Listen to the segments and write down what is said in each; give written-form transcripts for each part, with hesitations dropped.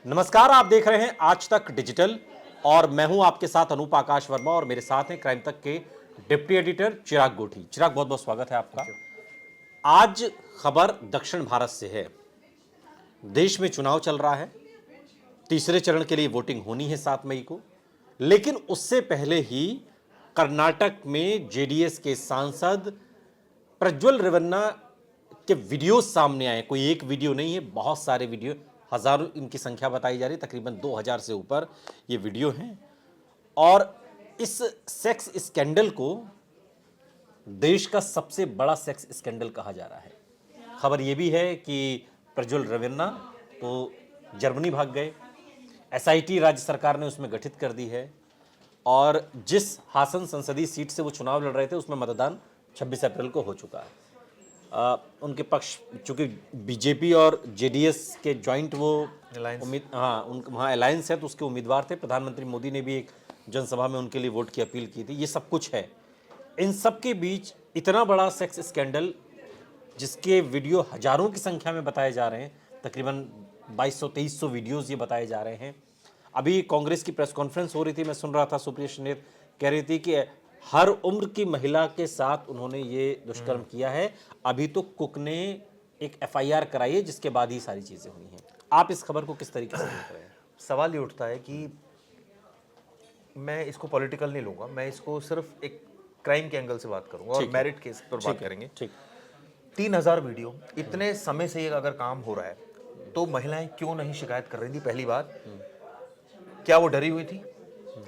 नमस्कार, आप देख रहे हैं आज तक डिजिटल और मैं हूं आपके साथ अनूप आकाश वर्मा और मेरे साथ हैं क्राइम तक के डिप्टी एडिटर चिराग गोठी। चिराग, बहुत बहुत स्वागत है आपका। आज खबर दक्षिण भारत से है। देश में चुनाव चल रहा है, तीसरे चरण के लिए वोटिंग होनी है 7 मई को, लेकिन उससे पहले ही कर्नाटक में जेडीएस के सांसद प्रज्वल रेवन्ना के वीडियो सामने आए। कोई एक वीडियो नहीं है, बहुत सारे वीडियो, हजारों इनकी संख्या बताई जा रही है, तकरीबन 2000 से ऊपर ये वीडियो हैं। और इस सेक्स स्कैंडल को देश का सबसे बड़ा सेक्स स्कैंडल कहा जा रहा है। खबर यह भी है कि प्रज्वल रेवन्ना तो जर्मनी भाग गए, एसआईटी राज्य सरकार ने उसमें गठित कर दी है और जिस हासन संसदीय सीट से वो चुनाव लड़ रहे थे उसमें मतदान 26 अप्रैल को हो चुका है। उनके पक्ष, चूंकि बीजेपी और जेडीएस के जॉइंट वो वहाँ अलायंस है, तो उसके उम्मीदवार थे। प्रधानमंत्री मोदी ने भी एक जनसभा में उनके लिए वोट की अपील की थी। ये सब कुछ है। इन सब के बीच इतना बड़ा सेक्स स्कैंडल जिसके वीडियो हजारों की संख्या में बताए जा रहे हैं, तकरीबन 2200-2300 वीडियोज़ ये बताए जा रहे हैं। अभी कांग्रेस की प्रेस कॉन्फ्रेंस हो रही थी, मैं सुन रहा था, सुप्रिया श्रीनेत कह रही थी कि हर उम्र की महिला के साथ उन्होंने ये दुष्कर्म किया है। अभी तो कुक ने एक एफआईआर कराई है, जिसके बाद ही सारी चीजें हुई हैं। आप इस खबर को किस तरीके से देख रहे हैं? सवाल ये उठता है कि मैं इसको पॉलिटिकल नहीं लूंगा, मैं इसको सिर्फ एक क्राइम के एंगल से बात करूंगा और मेरिट केस पर बात करेंगे। ठीक, 3000 वीडियो इतने समय से अगर काम हो रहा है तो महिलाएं क्यों नहीं शिकायत कर रही थी? पहली बात, क्या वो डरी हुई थी?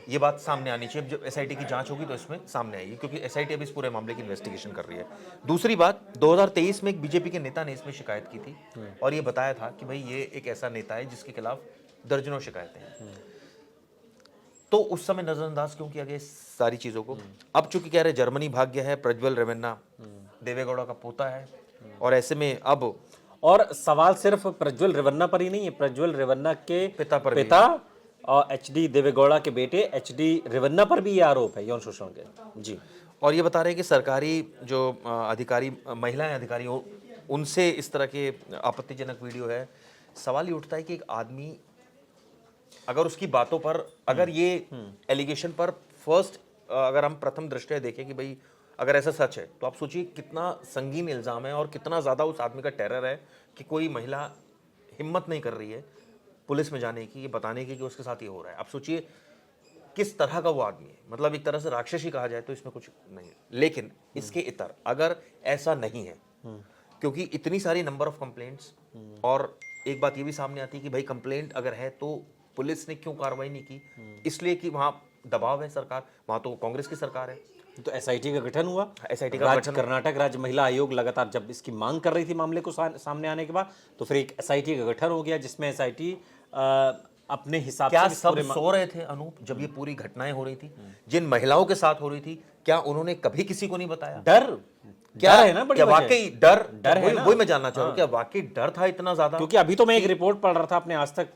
ये बात सामने आनी चाहिए। जब एसआईटी की जांच होगी तो इसमें सामने आएगी, क्योंकि एसआईटी अभी इस पूरे मामले की इन्वेस्टिगेशन कर रही है। दूसरी बात, 2023 में एक बीजेपी के नेता ने इसमें शिकायत की थी और ये बताया था कि भाई ये एक ऐसा नेता है जिसके खिलाफ दर्जनों शिकायतें हैं। तो उस समय नजरअंदाज क्यों किया गया इस सारी चीजों को? अब चूंकि कह रहे जर्मनी भाग गया है, प्रज्वल रेवन्ना देवेगौड़ा का पोता है, और ऐसे में अब और सवाल सिर्फ प्रज्वल रेवन्ना पर ही नहीं है, प्रज्वल रेवन्ना के पिता और एचडी देवेगौड़ा के बेटे एचडी रेवन्ना पर भी ये आरोप है यौन शोषण के। जी, और ये बता रहे हैं कि सरकारी जो अधिकारी, महिलाएं अधिकारी हो, उनसे इस तरह के आपत्तिजनक वीडियो है। सवाल ये उठता है कि एक आदमी अगर उसकी बातों पर, अगर ये एलिगेशन पर फर्स्ट, अगर हम प्रथम दृष्टया देखें कि भाई अगर ऐसा सच है, तो आप सोचिए कितना संगीन इल्जाम है और कितना ज्यादा उस आदमी का टेरर है कि कोई महिला हिम्मत नहीं कर रही है पुलिस में जाने की, ये बताने की कि उसके साथ ये हो रहा है। आप सोचिए किस तरह का वो आदमी है। मतलब एक तरह से राक्षस ही कहा जाए तो इसमें कुछ नहीं है। लेकिन इसके इतर अगर ऐसा नहीं है, क्योंकि इतनी सारी नंबर ऑफ कंप्लेंट्स, और एक बात ये भी सामने आती है कि भाई कंप्लेंट अगर है तो पुलिस ने क्यों कार्रवाई नहीं की? इसलिए कि वहां दबाव है सरकार, वहां तो कांग्रेस की सरकार है। तो एसआईटी का गठन हुआ। एसआईटी का गठन, कर्नाटक राज्य महिला आयोग लगातार जब इसकी मांग कर रही थी मामले को सामने आने के बाद, तो फिर एक एसआईटी का गठन हो गया, जिसमें एसआईटी अपने हिसाब क्या से सब सो रहे थे अनूप जब ये पूरी घटनाएं हो रही थी, जिन महिलाओं के साथ हो रही थी? क्या उन्होंने कभी किसी को नहीं बताया? डर क्या है ना? क्या वाकई डर है ना? वही मैं जानना चाह रहा हूं, क्या वाकई डर था इतना ज्यादा? क्योंकि अभी तो मैं एक रिपोर्ट पढ़ रहा था, अपने आज तक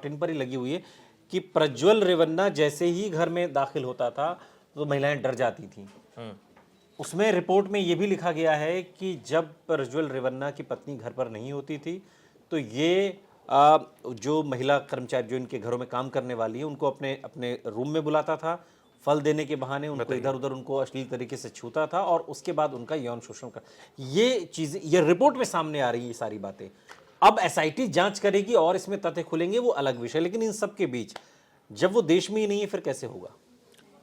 .in पर ही लगी हुई है, कि प्रज्वल रेवन्ना जैसे ही घर में दाखिल होता था तो महिलाएं डर जाती थी। उसमें रिपोर्ट में यह भी लिखा गया है कि जब प्रज्वल रेवन्ना की पत्नी घर पर नहीं होती थी तो ये जो महिला कर्मचारी जो इनके घरों में काम करने वाली है, उनको अपने अपने रूम में बुलाता था, फल देने के बहाने उनको इधर उधर उनको अश्लील तरीके से छूता था और उसके बाद उनका यौन शोषण कर, ये चीजें ये रिपोर्ट में सामने आ रही है। ये सारी बातें अब एसआईटी जांच करेगी और इसमें तथ्य खुलेंगे, वो अलग विषय। लेकिन इन सब के बीच जब वो देश में ही नहीं है, फिर कैसे होगा?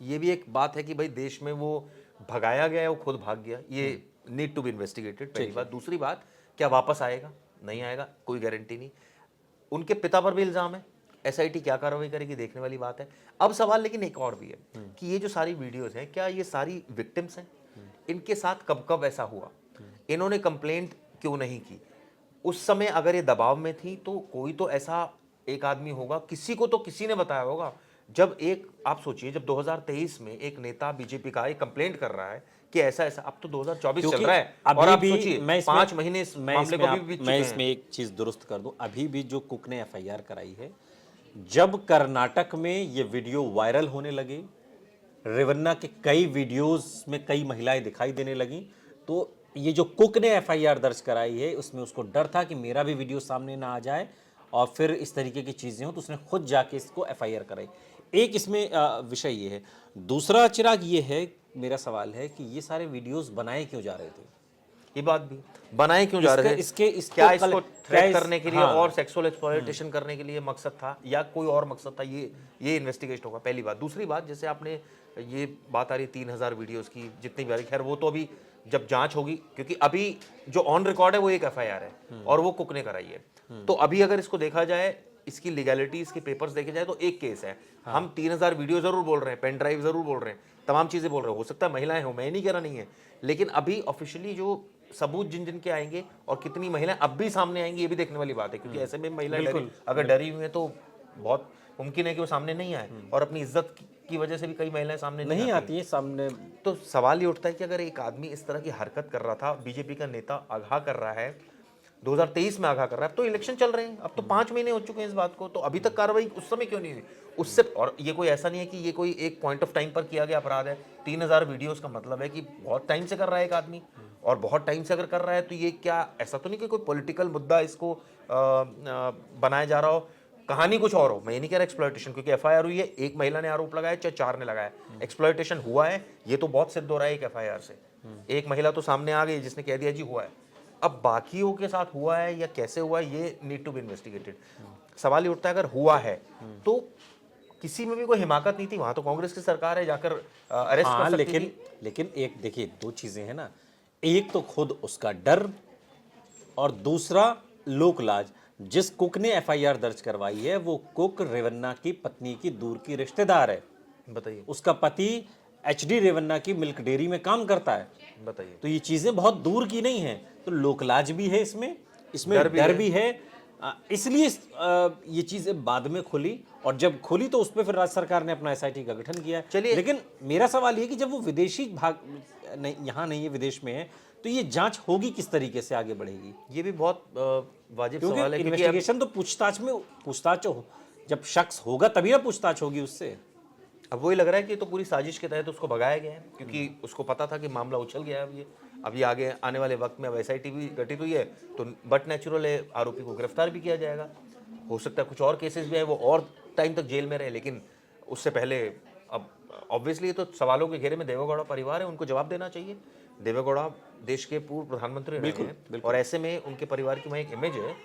ये भी एक बात है कि भाई देश में वो भगाया गया है, वो खुद भाग गया, ये नीड टू बी इन्वेस्टिगेटेड, पहली बात। दूसरी बात, क्या वापस आएगा? नहीं आएगा, कोई गारंटी नहीं। उनके पिता पर भी इल्जाम है, एसआईटी क्या कार्रवाई करेगी, देखने वाली बात है। अब सवाल लेकिन एक और भी है कि ये जो सारी वीडियोस हैं, क्या ये सारी विक्टिम्स हैं? इनके साथ कब कब ऐसा हुआ? इन्होंने कंप्लेंट क्यों नहीं की? उस समय अगर ये दबाव में थी तो कोई तो ऐसा एक आदमी होगा, किसी को तो किसी ने बताया होगा। जब एक, आप सोचिए, जब 2023 में एक नेता बीजेपी का एक कंप्लेंट कर रहा है कि ऐसा ऐसा, अब तो 2024 चल रहा है और आप सोचिए 5 महीने इस मामले को भी मैं इसमें एक चीज दुरुस्त कर दूं। अभी भी जो कुक ने एफआईआर कराई है, जब कर्नाटक में ये वीडियो वायरल होने लगे, रेवन्ना के कई वीडियोस में कई महिलाएं दिखाई देने लगी, तो ये जो कुक ने एफआईआर दर्ज कराई है उसमें उसको डर था कि मेरा भी वीडियो सामने ना आ जाए और फिर इस तरीके की चीज़ें हो तो उसने खुद जाके इसको एफआईआर कराई। एक इसमें विषय ये है। दूसरा चिराग ये है, मेरा सवाल है कि ये सारे वीडियोस बनाए क्यों जा रहे थे? ये बात भी बनाए क्यों जा रहे थे? इसको क्या कल- इसको क्या थ्रेट इस- करने के लिए हाँ। और सेक्सुअल एक्सप्लॉयटेशन करने के लिए मकसद था या कोई और मकसद था? ये इन्वेस्टिगेशन होगा, पहली बात। दूसरी बात, जैसे आपने ये बात आ रही 3000 वीडियोस की, जितनी भी आ रही, खैर वो तो अभी जब जांच होगी, क्योंकि अभी जो ऑन रिकॉर्ड है वो एक एफआईआर है और वो कुक ने कराई है। तो अभी अगर इसको देखा जाए, इसकी लीगैलिटी, इसके पेपर्स देखे जाए तो एक केस है। हम 3000 वीडियो जरूर बोल रहे हैं, पेन ड्राइव जरूर बोल रहे हैं, तमाम चीजें बोल रहे हैं, हो सकता है महिलाएं हो, मैं नहीं कह रहा नहीं है, लेकिन अभी ऑफिशियली जो सबूत जिन जिन के आएंगे और कितनी महिलाएं अब भी सामने आएंगी, ये भी देखने वाली बात है। क्योंकि ऐसे में महिलाएं अगर डरी हुई है तो बहुत मुमकिन है कि वो सामने नहीं आए, और अपनी इज्जत की वजह से भी कई महिलाएं सामने नहीं आती है सामने। तो सवाल ये उठता है कि अगर एक आदमी इस तरह की हरकत कर रहा था, बीजेपी का नेता आगाह कर रहा है, 2023 में आगाह कर रहा है, अब तो इलेक्शन चल रहे हैं, अब तो 5 महीने हो चुके हैं इस बात को, तो अभी तक कार्रवाई उस समय क्यों नहीं हुई उससे? और ये कोई ऐसा नहीं है कि ये कोई एक पॉइंट ऑफ टाइम पर किया गया अपराध है। 3000 वीडियोस का मतलब है कि बहुत टाइम से कर रहा है एक आदमी, और बहुत टाइम से अगर कर रहा है तो ये क्या ऐसा तो नहीं कि कोई पॉलिटिकल मुद्दा इसको बनाया जा रहा हो? कहानी कुछ और हो। मैं ये नहीं कह रहा एक्सप्लॉयटेशन, क्योंकि एफआईआर हुई है, एक महिला ने आरोप लगाया, चाहे 4 ने लगाया, एक्सप्लॉयटेशन हुआ है ये तो बहुत सिद्ध हो रहा है एक एफआईआर से। एक महिला तो सामने आ गई जिसने कह दिया जी हुआ है। अब बाकियों के साथ हुआ है या कैसे हुआ है, ये नीड टू बी इन्वेस्टिगेटेड। सवाल ये उठता है, अगर हुआ है तो किसी में भी कोई हिमाकत नहीं थी, वहां तो कांग्रेस की सरकार है, जाकर अरेस्ट कर सकती थी। लेकिन एक देखिए, दो चीजें हैं ना, एक तो खुद उसका डर और दूसरा लोकलाज। जिस कुक ने एफआईआर दर्ज करवाई है वो कुक रेवन्ना की पत्नी की दूर की रिश्तेदार है। बताइए उसका पति एचडी रेवन्ना की मिल्क डेयरी में काम करता है। बताइए। तो ये चीजें बहुत दूर की नहीं है, तो लोकलाज भी है इसमें डर भी डर है। भी है। इसलिए ये चीजें बाद में खुली, और जब खुली तो उस पर फिर राज्य सरकार ने अपना एसआईटी का गठन किया। चलिए। लेकिन मेरा सवाल ये कि जब वो विदेशी भाग नहीं, यहाँ नहीं है, विदेश में है, तो ये जांच होगी किस तरीके से आगे बढ़ेगी? ये भी बहुत वाजिब क्योंकि सवाल है, क्योंकि इन्वेस्टिगेशन तो पूछताछ हो, जब शख्स होगा तभी ना पूछताछ होगी उससे। अब वही लग रहा है कि तो पूरी साजिश के तहत उसको भगाया गया है, क्योंकि उसको पता था कि मामला उछल गया है। अब ये आगे आने वाले वक्त में अब एसआईटी भी गठित हुई है, तो बट नेचुरल है आरोपी को गिरफ्तार भी किया जाएगा। हो सकता है कुछ और केसेस भी आए, वो और टाइम तक जेल में रहे, लेकिन उससे पहले अब ऑब्वियसली तो सवालों के घेरे में देवेगौड़ा परिवार है, उनको जवाब देना चाहिए। देवेगौड़ा देश के पूर्व प्रधानमंत्री रहे हैं, और ऐसे में उनके परिवार की वहाँ एक इमेज है।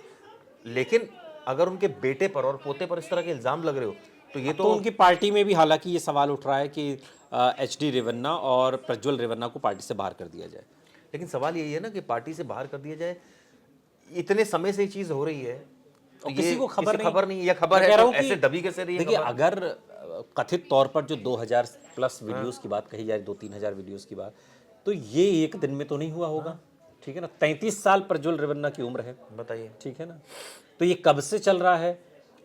लेकिन अगर उनके बेटे पर और पोते पर इस तरह के इल्जाम लग रहे हो तो ये तो उनकी पार्टी में भी हालांकि ये सवाल उठ रहा है कि एचडी रेवन्ना और प्रज्वल रेवन्ना को पार्टी से बाहर कर दिया जाए। लेकिन सवाल यही है ना कि पार्टी से बाहर कर दिया जाए, इतने समय से ये चीज हो रही है तो और किसी को खबर नहीं है, या खबर मैं है कह रहा तो हूं कि ऐसे दबी कैसे रही है देखिए, खबर? अगर कथित तौर पर जो 2000 प्लस वीडियोस की बात कही जा रही, 2-3 हजार वीडियोस की बात, तो ये एक दिन में तो नहीं हुआ होगा। ठीक है ना, 33 साल प्रज्वल रेवन्ना की उम्र है, बताइए। ठीक है ना, तो ये कब से चल रहा है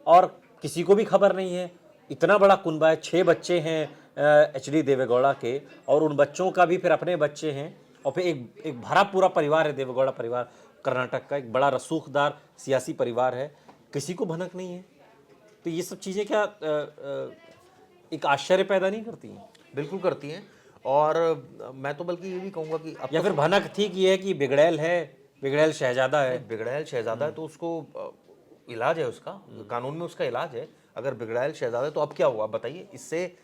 और किसी को भी खबर नहीं है। इतना बड़ा कुनबा है, 6 बच्चे हैं एचडी देवेगौड़ा के, और उन बच्चों का भी फिर अपने बच्चे हैं, और फिर एक भरा पूरा परिवार है देवेगौड़ा परिवार, कर्नाटक का एक बड़ा रसूखदार सियासी परिवार है, किसी को भनक नहीं है। तो ये सब चीज़ें क्या एक आश्चर्य पैदा नहीं करती हैं? बिल्कुल करती हैं, और मैं तो बल्कि ये भी कहूंगा कि अब या फिर भनक थी कि ये कि बिगड़ैल है, बिगड़ैल शहजादा है। बिगड़ैल शहजादा है तो उसको इलाज है, उसका कानून में उसका इलाज है। अगर बिगड़ैल शहजादा है तो अब क्या हुआ बताइए? इससे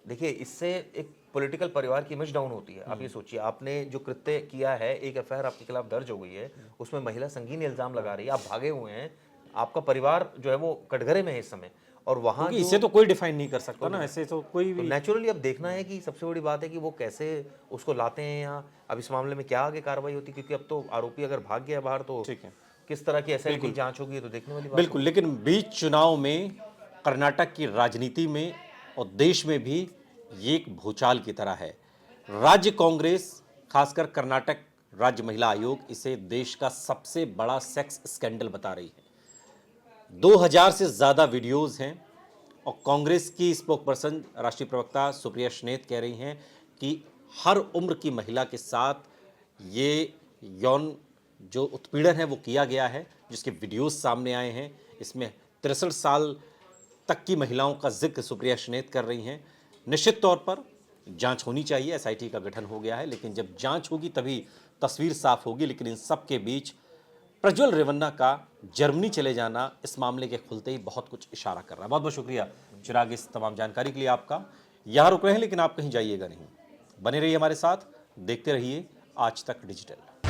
देखिए, इससे एक पॉलिटिकल परिवार की इमेज डाउन होती है। आप ये सोचिए, आपने जो कृत्य किया है, एक एफआईआर आपके खिलाफ दर्ज हो गई है, उसमें महिला संगीन इल्जाम लगा रही है, आप भागे हुए हैं, आपका परिवार जो है वो कटघरे में है इस समय, और वहां इसे तो कोई डिफाइन नहीं कर सकता ना, ऐसे तो कोई भी। नेचुरली अब देखना है कि सबसे बड़ी बात है कि वो कैसे उसको लाते हैं यहाँ, अब इस मामले में क्या आगे कार्रवाई होती है, क्योंकि अब तो आरोपी अगर भाग गया बाहर तो ठीक है, किस तरह की एसआईटी जांच होगी तो देखने वाली बात बिल्कुल। लेकिन बीच चुनाव में कर्नाटक की राजनीति में और देश में भी ये एक भूचाल की तरह है। राज्य कांग्रेस, खासकर कर्नाटक राज्य महिला आयोग, इसे देश का सबसे बड़ा सेक्स स्कैंडल बता रही है। 2000 से ज्यादा वीडियोस हैं, और कांग्रेस की स्पोक्सपर्सन राष्ट्रीय प्रवक्ता सुप्रिया श्नेत कह रही हैं कि हर उम्र की महिला के साथ ये यौन जो उत्पीड़न है वो किया गया है, जिसके वीडियोस सामने आए हैं। इसमें 63 साल तक की महिलाओं का जिक्र सुप्रिया श्नेत कर रही हैं। निश्चित तौर पर जांच होनी चाहिए, एसआईटी का गठन हो गया है, लेकिन जब जांच होगी तभी तस्वीर साफ होगी। लेकिन इन सब के बीच प्रज्वल रेवन्ना का जर्मनी चले जाना इस मामले के खुलते ही बहुत कुछ इशारा कर रहा है। बहुत बहुत शुक्रिया चिराग इस तमाम जानकारी के लिए आपका। यहाँ रुक रहे हैं लेकिन आप कहीं जाइएगा नहीं, बने रहिए हमारे साथ, देखते रहिए आज तक डिजिटल।